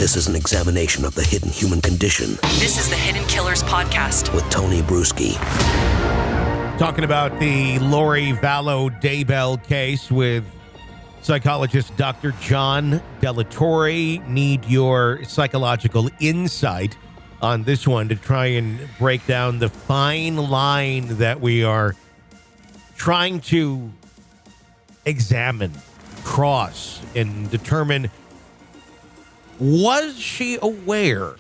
This is an examination of the hidden human condition. This is the Hidden Killers Podcast with Tony Bruschi. Talking about the Lori Vallow Daybell case with psychologist Dr. John Delatorre. Need your psychological insight on this one to try and break down the fine line that we are trying to examine, cross, and determine, was she aware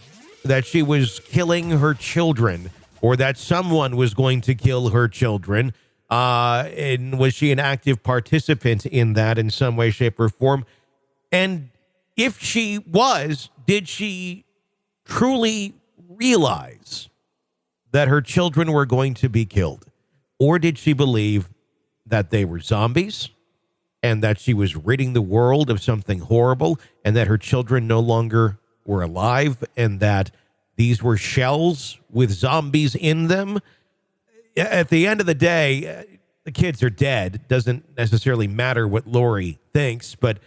that she was killing her children or that someone was going to kill her children? And was she an active participant in that in some way, shape, or form? And if she was, did she truly realize that her children were going to be killed? Or did she believe that they were zombies and that she was ridding the world of something horrible and that her children no longer were alive and that these were shells with zombies in them? At the end of the day, the kids are dead. It doesn't necessarily matter what Lori thinks, but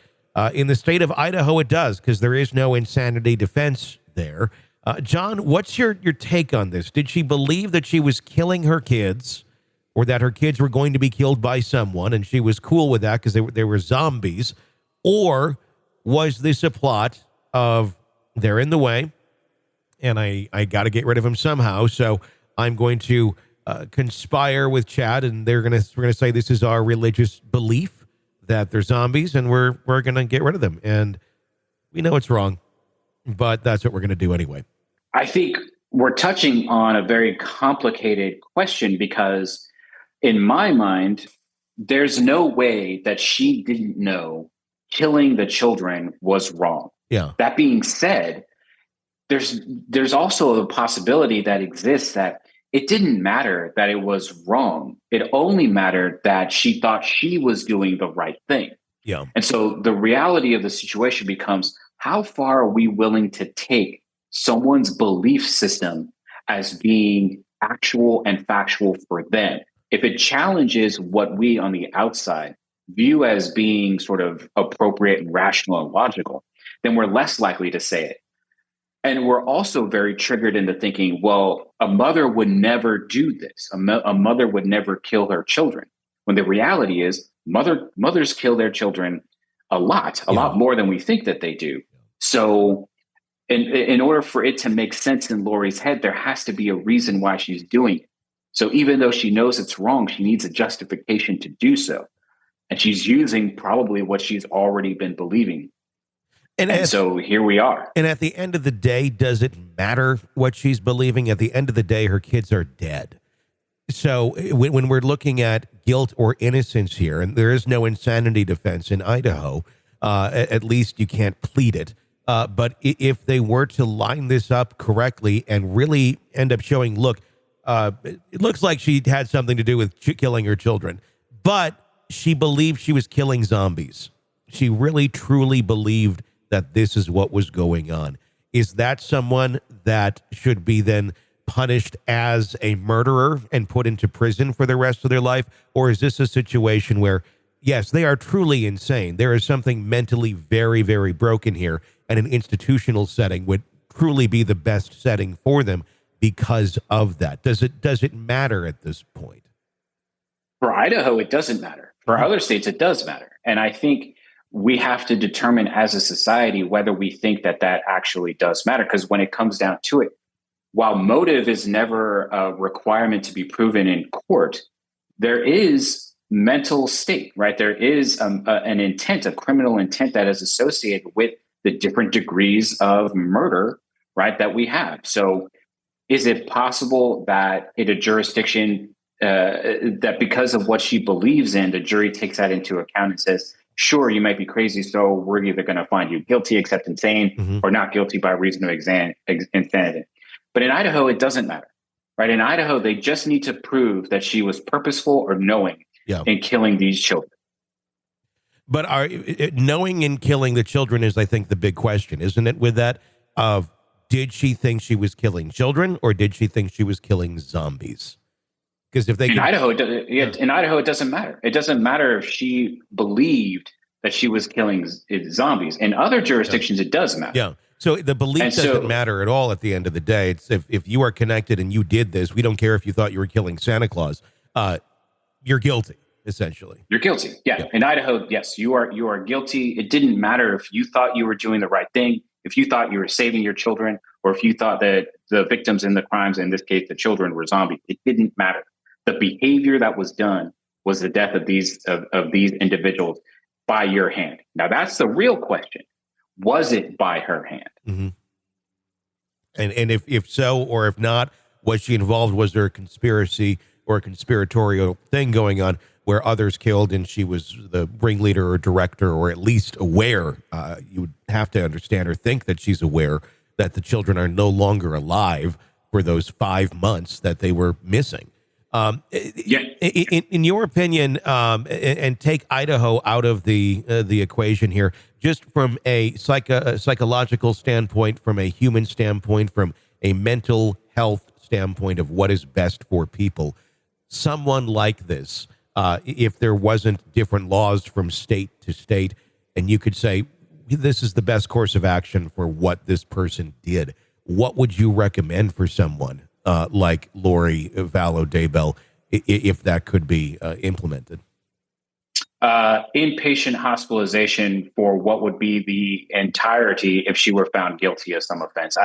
in the state of Idaho, it does, because there is no insanity defense there. John, what's your take on this? Did she believe that she was killing her kids or that her kids were going to be killed by someone and she was cool with that because they were zombies? Or was this a plot of they're in the way and I got to get rid of them somehow, so I'm going to conspire with Chad, and we're gonna say this is our religious belief that they're zombies, and we're gonna get rid of them, and we know it's wrong, but that's what we're gonna do anyway. I think we're touching on a very complicated question because, in my mind, there's no way that she didn't know killing the children was wrong. Yeah. That being said, there's also a possibility that exists that it didn't matter that it was wrong. It only mattered that she thought she was doing the right thing. Yeah. And so the reality of the situation becomes, how far are we willing to take someone's belief system as being actual and factual for them? If it challenges what we on the outside view as being sort of appropriate and rational and logical, then we're less likely to say it. And we're also very triggered into thinking, well, a mother would never do this. A mother would never kill her children. When the reality is mothers kill their children a lot more than we think that they do. So in order for it to make sense in Lori's head, there has to be a reason why she's doing it. So even though she knows it's wrong, she needs a justification to do so. And she's using probably what she's already been believing. And so here we are. And at the end of the day, does it matter what she's believing? At the end of the day, her kids are dead. So when we're looking at guilt or innocence here, and there is no insanity defense in Idaho, at least you can't plead it. But if they were to line this up correctly and really end up showing, look, it looks like she had something to do with killing her children, but she believed she was killing zombies. She really, truly believed that this is what was going on. Is that someone that should be then punished as a murderer and put into prison for the rest of their life? Or is this a situation where, yes, they are truly insane. There is something mentally very, very broken here, and an institutional setting would truly be the best setting for them because of that. Does it matter at this point? For Idaho, it doesn't matter. For other states, it does matter. And I think we have to determine as a society whether we think that actually does matter. Because when it comes down to it, while motive is never a requirement to be proven in court, there is mental state, right? There is an intent, a criminal intent that is associated with the different degrees of murder, right, that we have. So is it possible that in a jurisdiction that because of what she believes in, the jury takes that into account and says, sure, you might be crazy, so we're either going to find you guilty except insane or not guilty by reason of insanity. But in Idaho, it doesn't matter, right? In Idaho, they just need to prove that she was purposeful or knowing in killing these children. But knowing and killing the children is, I think, the big question, isn't it? With that, did she think she was killing children or did she think she was killing zombies? Because if they in Idaho, it doesn't matter. It doesn't matter if she believed that she was killing zombies. In other jurisdictions, it does matter. Yeah. So the belief And doesn't so matter at all at the end of the day. It's if you are connected and you did this, we don't care if you thought you were killing Santa Claus. You're guilty, essentially. you're guilty. Yeah. Yeah. In Idaho, yes, you are guilty. It didn't matter if you thought you were doing the right thing, if you thought you were saving your children, or if you thought that the victims in the crimes, in this case, the children, were zombies. It didn't matter. The behavior that was done was the death of these individuals by your hand. Now, that's the real question. Was it by her hand? Mm-hmm. And if so, or if not, was she involved? Was there a conspiracy or a conspiratorial thing going on where others killed and she was the ringleader or director, or at least aware? You would have to understand or think that she's aware that the children are no longer alive for those 5 months that they were missing. In your opinion, and take Idaho out of the equation here, just from a psychological standpoint, from a human standpoint, from a mental health standpoint of what is best for people, someone like this, if there wasn't different laws from state to state, and you could say this is the best course of action for what this person did, what would you recommend for someone like Lori Vallow Daybell, if that could be implemented? Inpatient hospitalization for what would be the entirety if she were found guilty of some offense.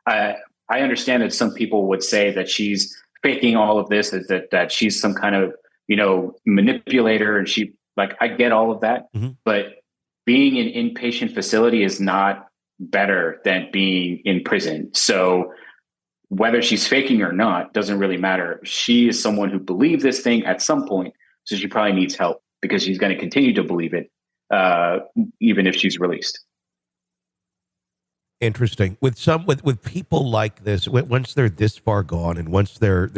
I understand that some people would say that she's faking all of this, that she's some kind of manipulator, and I get all of that, mm-hmm. but being in inpatient facility is not better than being in prison. So whether she's faking or not doesn't really matter. She is someone who believed this thing at some point, so she probably needs help because she's going to continue to believe it, even if she's released. Interesting. With people like this, once they're this far gone, and once they're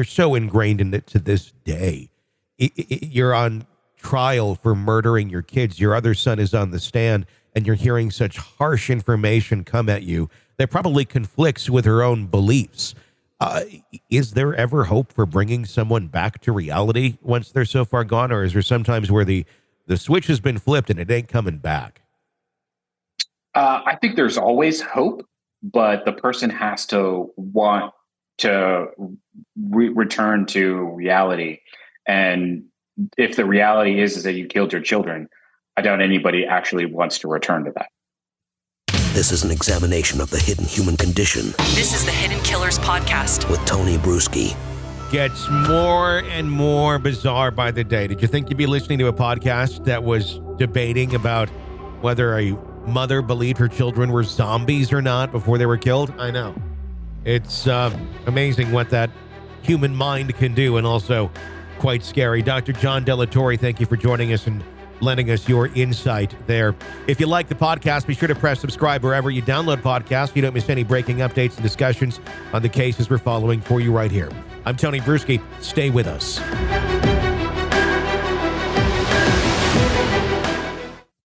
so ingrained in it to this day, you're on trial for murdering your kids. Your other son is on the stand, and you're hearing such harsh information come at you that probably conflicts with her own beliefs. Is there ever hope for bringing someone back to reality once they're so far gone, or is there sometimes where the switch has been flipped and it ain't coming back? I think there's always hope, but the person has to want to return to reality. And if the reality is that you killed your children, I doubt anybody actually wants to return to that. This is an examination of the hidden human condition This is the Hidden Killers Podcast. with Tony Bruschi. Gets more and more bizarre by the day. Did you think you'd be listening to a podcast that was debating about whether a mother believed her children were zombies or not before they were killed? I know. It's amazing what that human mind can do, and also quite scary. Dr. John Delatorre, thank you for joining us and lending us your insight there. If you like the podcast, be sure to press subscribe wherever you download podcasts so you don't miss any breaking updates and discussions on the cases we're following for you right here. I'm Tony Bruschi. Stay with us.